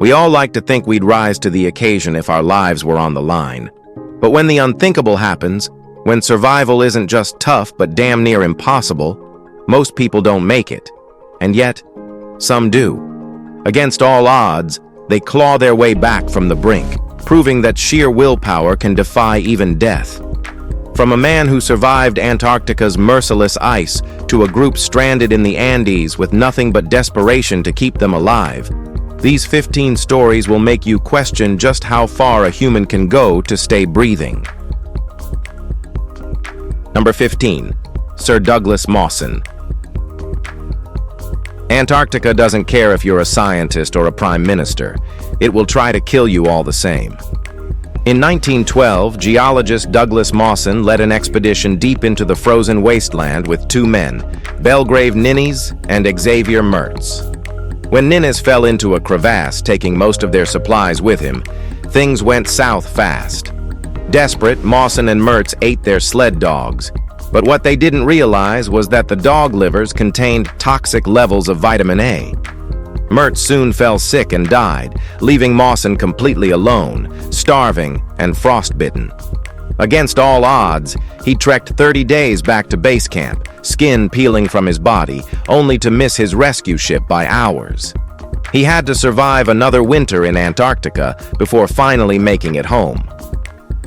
We all like to think we'd rise to the occasion if our lives were on the line. But when the unthinkable happens, when survival isn't just tough but damn near impossible, most people don't make it. And yet, some do. Against all odds, they claw their way back from the brink, proving that sheer willpower can defy even death. From a man who survived Antarctica's merciless ice to a group stranded in the Andes with nothing but desperation to keep them alive, these 15 stories will make you question just how far a human can go to stay breathing. Number 15. Sir Douglas Mawson. Antarctica doesn't care if you're a scientist or a prime minister. It will try to kill you all the same. In 1912, geologist Douglas Mawson led an expedition deep into the frozen wasteland with two men, Belgrave Ninnis and Xavier Mertz. When Ninnis fell into a crevasse, taking most of their supplies with him, things went south fast. Desperate, Mawson and Mertz ate their sled dogs. But what they didn't realize was that the dog livers contained toxic levels of vitamin A. Mertz soon fell sick and died, leaving Mawson completely alone, starving and frostbitten. Against all odds, he trekked 30 days back to base camp, skin peeling from his body, only to miss his rescue ship by hours. He had to survive another winter in Antarctica before finally making it home.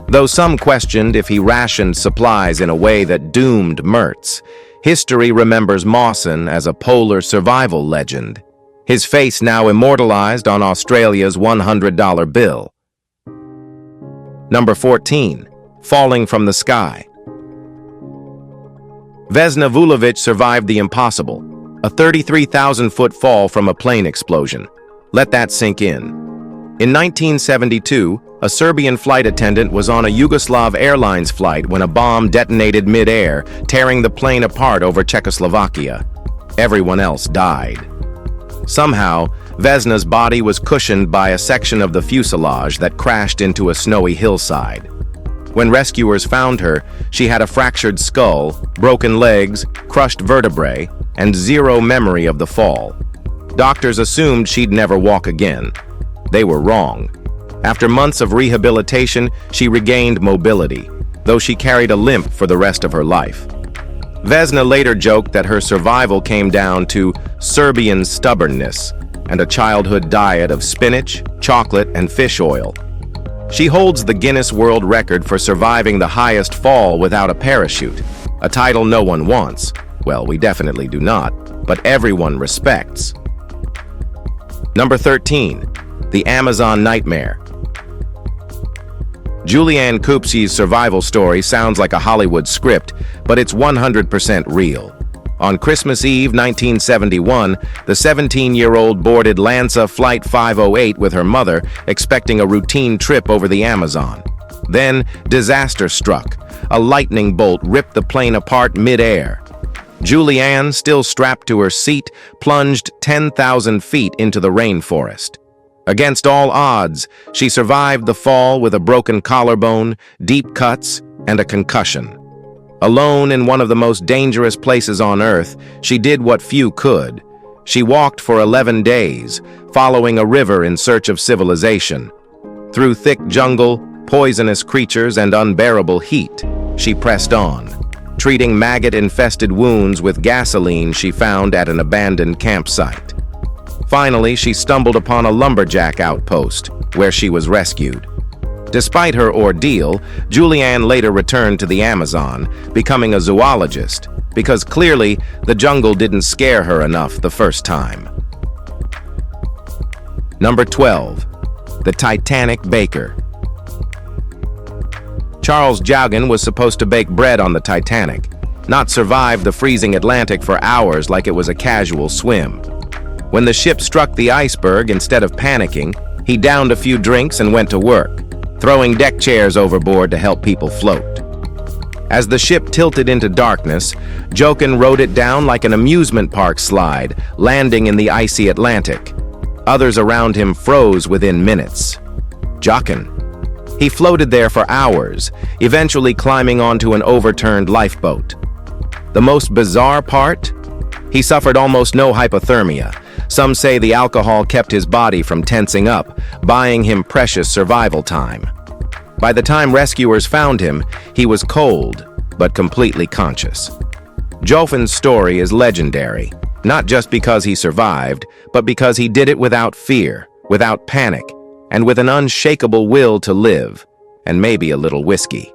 Though some questioned if he rationed supplies in a way that doomed Mertz, history remembers Mawson as a polar survival legend, his face now immortalized on Australia's $100 bill. Number 14. Falling from the sky. Vesna Vulovic survived the impossible, a 33,000-foot fall from a plane explosion. Let that sink in. In 1972, a Serbian flight attendant was on a Yugoslav Airlines flight when a bomb detonated mid-air, tearing the plane apart over Czechoslovakia. Everyone else died. Somehow, Vesna's body was cushioned by a section of the fuselage that crashed into a snowy hillside. When rescuers found her, she had a fractured skull, broken legs, crushed vertebrae, and zero memory of the fall. Doctors assumed she'd never walk again. They were wrong. After months of rehabilitation, she regained mobility, though she carried a limp for the rest of her life. Vesna later joked that her survival came down to Serbian stubbornness and a childhood diet of spinach, chocolate, and fish oil. She holds the Guinness World Record for surviving the highest fall without a parachute, a title no one wants. Well, we definitely do not, but everyone respects. Number 13. The Amazon Nightmare. Julianne Coopsey's survival story sounds like a Hollywood script, but it's 100% real. On Christmas Eve 1971, the 17-year-old boarded Lanza Flight 508 with her mother, expecting a routine trip over the Amazon. Then, disaster struck. A lightning bolt ripped the plane apart mid-air. Julianne, still strapped to her seat, plunged 10,000 feet into the rainforest. Against all odds, she survived the fall with a broken collarbone, deep cuts, and a concussion. Alone in one of the most dangerous places on Earth, she did what few could. She walked for 11 days, following a river in search of civilization. Through thick jungle, poisonous creatures, and unbearable heat, she pressed on, treating maggot-infested wounds with gasoline she found at an abandoned campsite. Finally, she stumbled upon a lumberjack outpost, where she was rescued. Despite her ordeal, Julianne later returned to the Amazon, becoming a zoologist, because clearly the jungle didn't scare her enough the first time. Number 12. The Titanic Baker. Charles Jaugen was supposed to bake bread on the Titanic, not survive the freezing Atlantic for hours like it was a casual swim. When the ship struck the iceberg, instead of panicking, he downed a few drinks and went to work, throwing deck chairs overboard to help people float. As the ship tilted into darkness, Jaugen rode it down like an amusement park slide, landing in the icy Atlantic. Others around him froze within minutes. Jaugen. He floated there for hours, eventually climbing onto an overturned lifeboat. The most bizarre part? He suffered almost no hypothermia, Some say the alcohol kept his body from tensing up, buying him precious survival time. By the time rescuers found him, he was cold, but completely conscious. Joffin's story is legendary, not just because he survived, but because he did it without fear, without panic, and with an unshakable will to live, and maybe a little whiskey.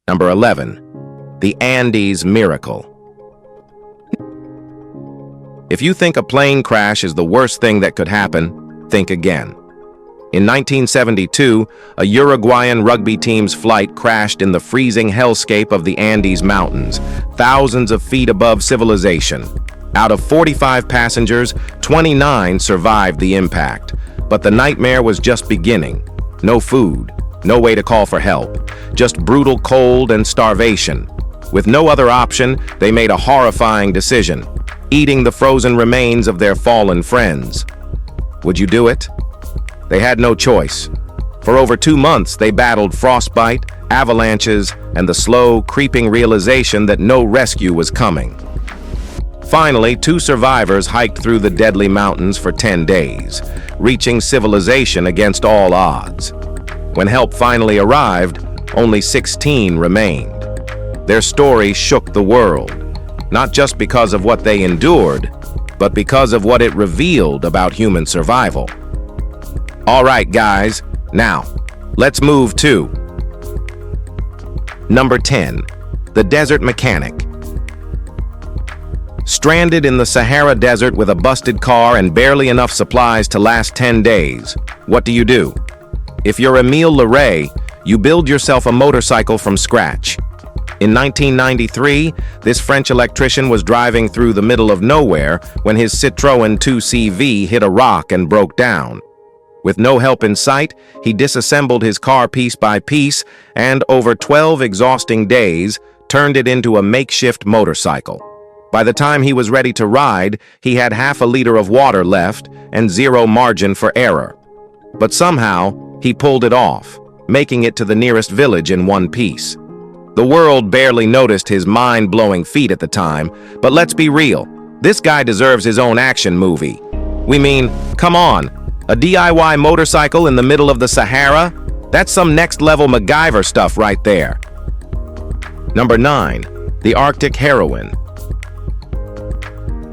Number 11. The Andes Miracle. If you think a plane crash is the worst thing that could happen, think again. In 1972, a Uruguayan rugby team's flight crashed in the freezing hellscape of the Andes Mountains, thousands of feet above civilization. Out of 45 passengers, 29 survived the impact. But the nightmare was just beginning. No food, no way to call for help, just brutal cold and starvation. With no other option, they made a horrifying decision, eating the frozen remains of their fallen friends. Would you do it? They had no choice. For over 2 months, they battled frostbite, avalanches, and the slow, creeping realization that no rescue was coming. Finally, 2 survivors hiked through the deadly mountains for 10 days, reaching civilization against all odds. When help finally arrived, only 16 remained. Their story shook the world, not just because of what they endured, but because of what it revealed about human survival. All right, guys, now, let's move to Number 10. The Desert Mechanic. Stranded in the Sahara Desert with a busted car and barely enough supplies to last 10 days, what do? If you're Emile Leray, you build yourself a motorcycle from scratch. In 1993, this French electrician was driving through the middle of nowhere when his Citroën 2CV hit a rock and broke down. With no help in sight, he disassembled his car piece by piece and, over 12 exhausting days, turned it into a makeshift motorcycle. By the time he was ready to ride, he had half a liter of water left and zero margin for error. But somehow, he pulled it off, making it to the nearest village in one piece. The world barely noticed his mind-blowing feat at the time, but let's be real, this guy deserves his own action movie. We mean, come on, a DIY motorcycle in the middle of the Sahara? That's some next-level MacGyver stuff right there. Number 9. The Arctic Heroine.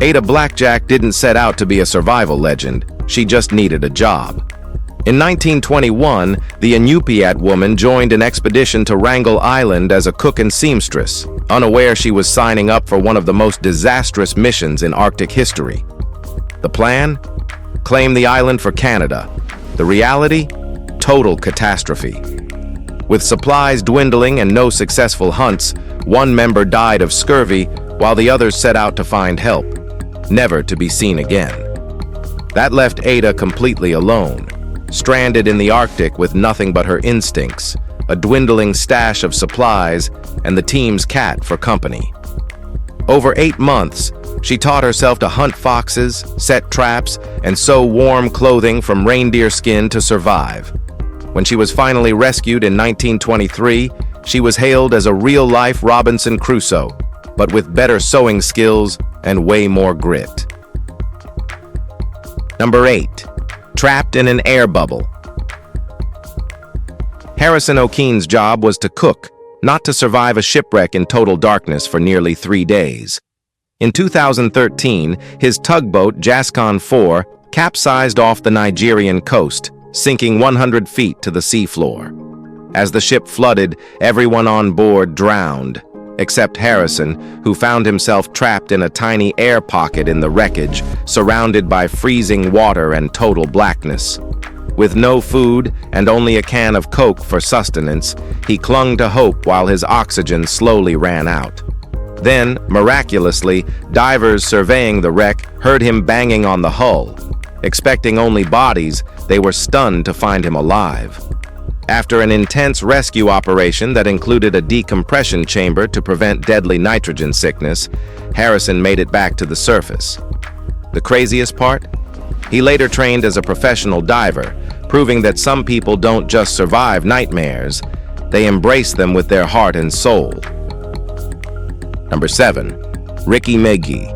Ada Blackjack didn't set out to be a survival legend, she just needed a job. In 1921, the Inupiat woman joined an expedition to Wrangel Island as a cook and seamstress, unaware she was signing up for one of the most disastrous missions in Arctic history. The plan? Claim the island for Canada. The reality? Total catastrophe. With supplies dwindling and no successful hunts, one member died of scurvy while the others set out to find help, never to be seen again. That left Ada completely alone, stranded in the Arctic with nothing but her instincts, a dwindling stash of supplies, and the team's cat for company. Over 8 months, she taught herself to hunt foxes, set traps, and sew warm clothing from reindeer skin to survive. When she was finally rescued in 1923, she was hailed as a real-life Robinson Crusoe, but with better sewing skills and way more grit. Number 8. Trapped in an air bubble. Harrison O'Keefe's job was to cook, not to survive a shipwreck in total darkness for nearly 3 days. In 2013, his tugboat Jascon 4 capsized off the Nigerian coast, sinking 100 feet to the seafloor. As the ship flooded, everyone on board drowned, except Harrison, who found himself trapped in a tiny air pocket in the wreckage, surrounded by freezing water and total blackness. With no food and only a can of Coke for sustenance, he clung to hope while his oxygen slowly ran out. Then, miraculously, divers surveying the wreck heard him banging on the hull. Expecting only bodies, they were stunned to find him alive. After an intense rescue operation that included a decompression chamber to prevent deadly nitrogen sickness, Harrison made it back to the surface. The craziest part? He later trained as a professional diver, proving that some people don't just survive nightmares, they embrace them with their heart and soul. Number 7. Ricky Meggie.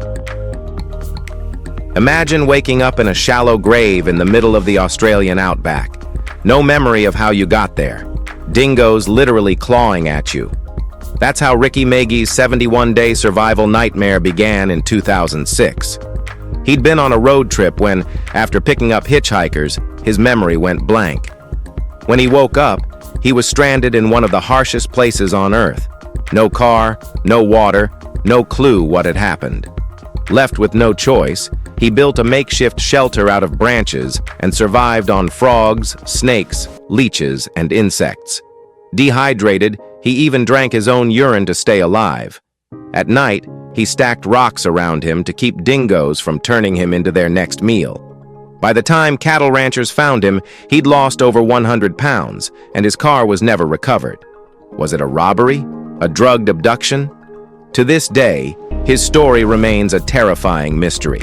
Imagine waking up in a shallow grave in the middle of the Australian outback. No memory of how you got there. Dingoes literally clawing at you. That's how Ricky Maggie's 71-day survival nightmare began in 2006. He'd been on a road trip when, after picking up hitchhikers, his memory went blank. When he woke up, he was stranded in one of the harshest places on Earth. No car, no water, no clue what had happened. Left with no choice, he built a makeshift shelter out of branches and survived on frogs, snakes, leeches, and insects. Dehydrated, he even drank his own urine to stay alive. At night, he stacked rocks around him to keep dingoes from turning him into their next meal. By the time cattle ranchers found him, he'd lost over 100 pounds, and his car was never recovered. Was it a robbery? A drugged abduction? To this day, his story remains a terrifying mystery.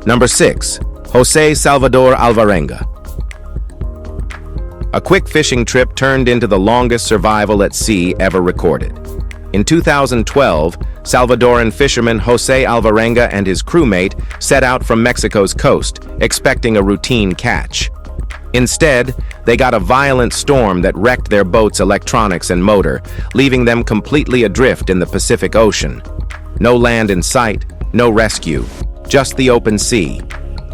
Number 6. José Salvador Alvarenga. A quick fishing trip turned into the longest survival at sea ever recorded. In 2012, Salvadoran fisherman José Alvarenga and his crewmate set out from Mexico's coast, expecting a routine catch. Instead, they got a violent storm that wrecked their boat's electronics and motor, leaving them completely adrift in the Pacific Ocean. No land in sight, no rescue, just the open sea.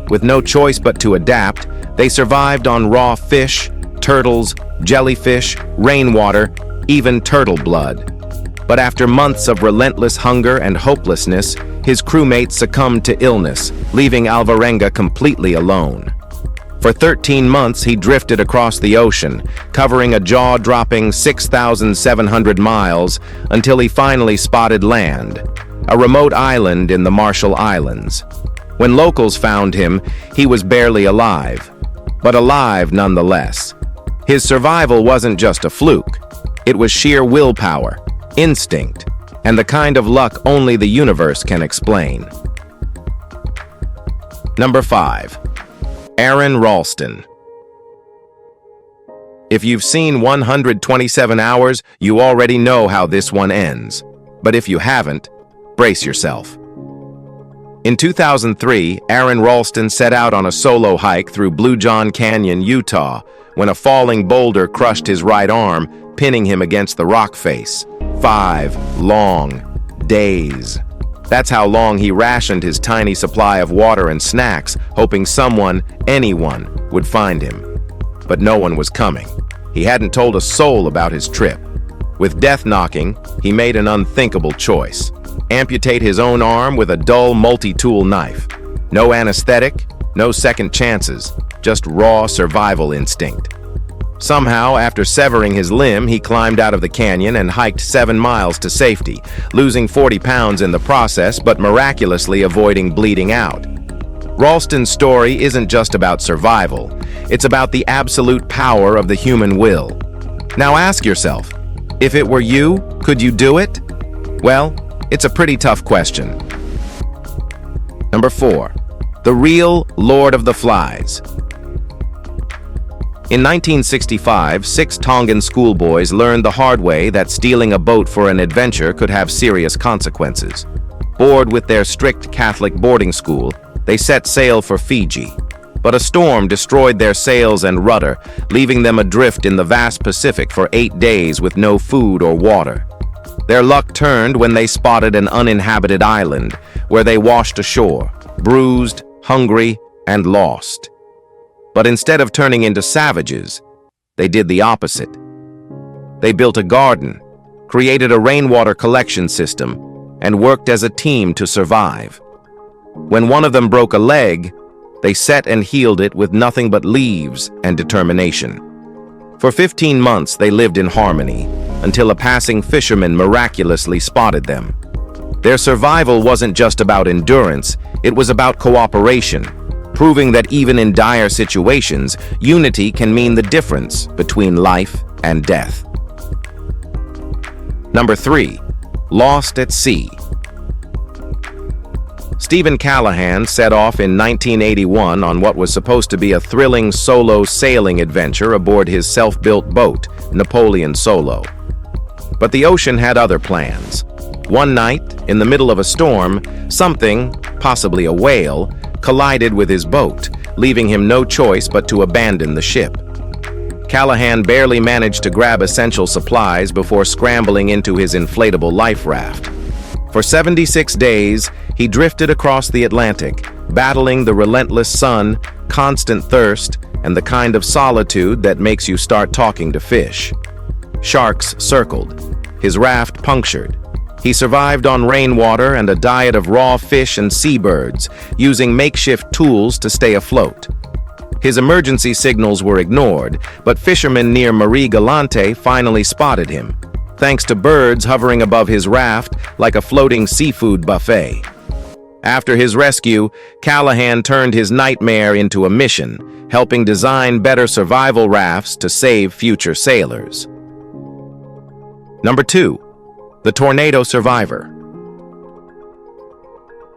With no choice but to adapt, they survived on raw fish, turtles, jellyfish, rainwater, even turtle blood. But after months of relentless hunger and hopelessness, his crewmates succumbed to illness, leaving Alvarenga completely alone. For 13 months, he drifted across the ocean, covering a jaw-dropping 6,700 miles until he finally spotted land, a remote island in the Marshall Islands. When locals found him, he was barely alive, but alive nonetheless. His survival wasn't just a fluke. It was sheer willpower, instinct, and the kind of luck only the universe can explain. Number 5. Aron Ralston. If you've seen 127 Hours, you already know how this one ends. But if you haven't, brace yourself. In 2003, Aron Ralston set out on a solo hike through Blue John Canyon, Utah, when a falling boulder crushed his right arm, pinning him against the rock face. 5 long days. That's how long he rationed his tiny supply of water and snacks, hoping someone, anyone, would find him. But no one was coming. He hadn't told a soul about his trip. With death knocking, he made an unthinkable choice. Amputate his own arm with a dull multi-tool knife. No anesthetic, no second chances, just raw survival instinct. Somehow, after severing his limb, he climbed out of the canyon and hiked 7 miles to safety, losing 40 pounds in the process, but miraculously avoiding bleeding out. Ralston's story isn't just about survival, it's about the absolute power of the human will. Now ask yourself, if it were you, could you do it? Well, it's a pretty tough question. Number 4. The real Lord of the Flies. In 1965, 6 Tongan schoolboys learned the hard way that stealing a boat for an adventure could have serious consequences. Bored with their strict Catholic boarding school, they set sail for Fiji. But a storm destroyed their sails and rudder, leaving them adrift in the vast Pacific for 8 days with no food or water. Their luck turned when they spotted an uninhabited island, where they washed ashore, bruised, hungry, and lost. But instead of turning into savages, they did the opposite. They built a garden, created a rainwater collection system, and worked as a team to survive. When one of them broke a leg, they set and healed it with nothing but leaves and determination. For 15 months, they lived in harmony, until a passing fisherman miraculously spotted them. Their survival wasn't just about endurance, it was about cooperation, proving that even in dire situations, unity can mean the difference between life and death. Number 3. Lost at Sea. Stephen Callahan set off in 1981 on what was supposed to be a thrilling solo sailing adventure aboard his self-built boat, Napoleon Solo. But the ocean had other plans. One night, in the middle of a storm, something, possibly a whale, collided with his boat, leaving him no choice but to abandon the ship. Callahan barely managed to grab essential supplies before scrambling into his inflatable life raft. For 76 days, he drifted across the Atlantic, battling the relentless sun, constant thirst, and the kind of solitude that makes you start talking to fish. Sharks circled, his raft punctured. He survived on rainwater and a diet of raw fish and seabirds, using makeshift tools to stay afloat. His emergency signals were ignored, but fishermen near Marie Galante finally spotted him, thanks to birds hovering above his raft like a floating seafood buffet. After his rescue, Callahan turned his nightmare into a mission, helping design better survival rafts to save future sailors. Number 2. The tornado survivor.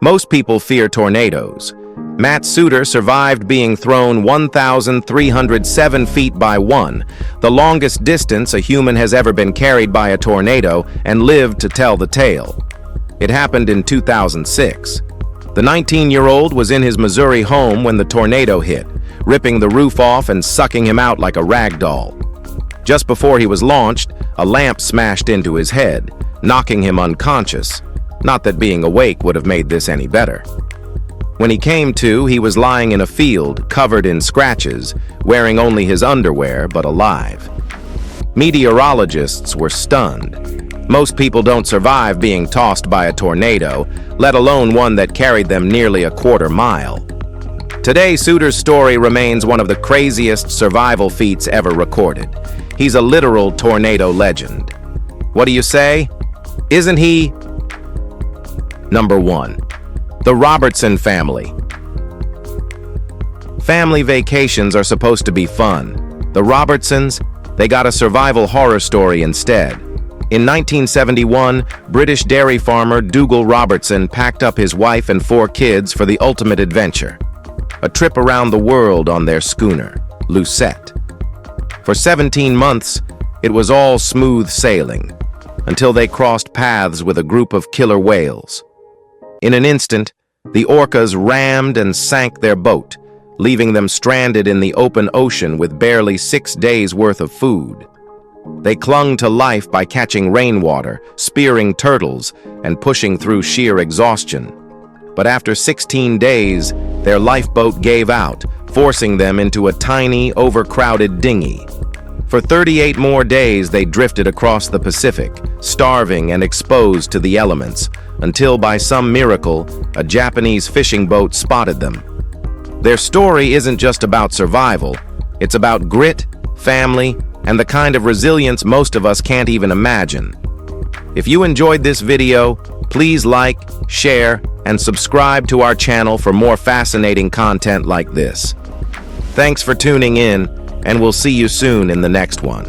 Most people fear tornadoes. Matt Suter survived being thrown 1,307 feet by one, the longest distance a human has ever been carried by a tornado, and lived to tell the tale. It happened in 2006. The 19-year-old was in his Missouri home when the tornado hit, ripping the roof off and sucking him out like a rag doll. Just before he was launched, a lamp smashed into his head, knocking him unconscious. Not that being awake would have made this any better. When he came to, he was lying in a field, covered in scratches, wearing only his underwear, but alive. Meteorologists were stunned. Most people don't survive being tossed by a tornado, let alone one that carried them nearly a quarter mile. Today, Suter's story remains one of the craziest survival feats ever recorded. He's a literal tornado legend. What do you say? Isn't he? Number 1. The Robertson family. Family vacations are supposed to be fun. The Robertsons, they got a survival horror story instead. In 1971, British dairy farmer Dougal Robertson packed up his wife and 4 kids for the ultimate adventure. A trip around the world on their schooner, Lucette. For 17 months, it was all smooth sailing, until they crossed paths with a group of killer whales. In an instant, the orcas rammed and sank their boat, leaving them stranded in the open ocean with barely 6 days' worth of food. They clung to life by catching rainwater, spearing turtles, and pushing through sheer exhaustion. But after 16 days, their lifeboat gave out, forcing them into a tiny, overcrowded dinghy. For 38 more days, they drifted across the Pacific, starving and exposed to the elements, until by some miracle, a Japanese fishing boat spotted them. Their story isn't just about survival, it's about grit, family, and the kind of resilience most of us can't even imagine. If you enjoyed this video, please like, share, and subscribe to our channel for more fascinating content like this. Thanks for tuning in, and we'll see you soon in the next one.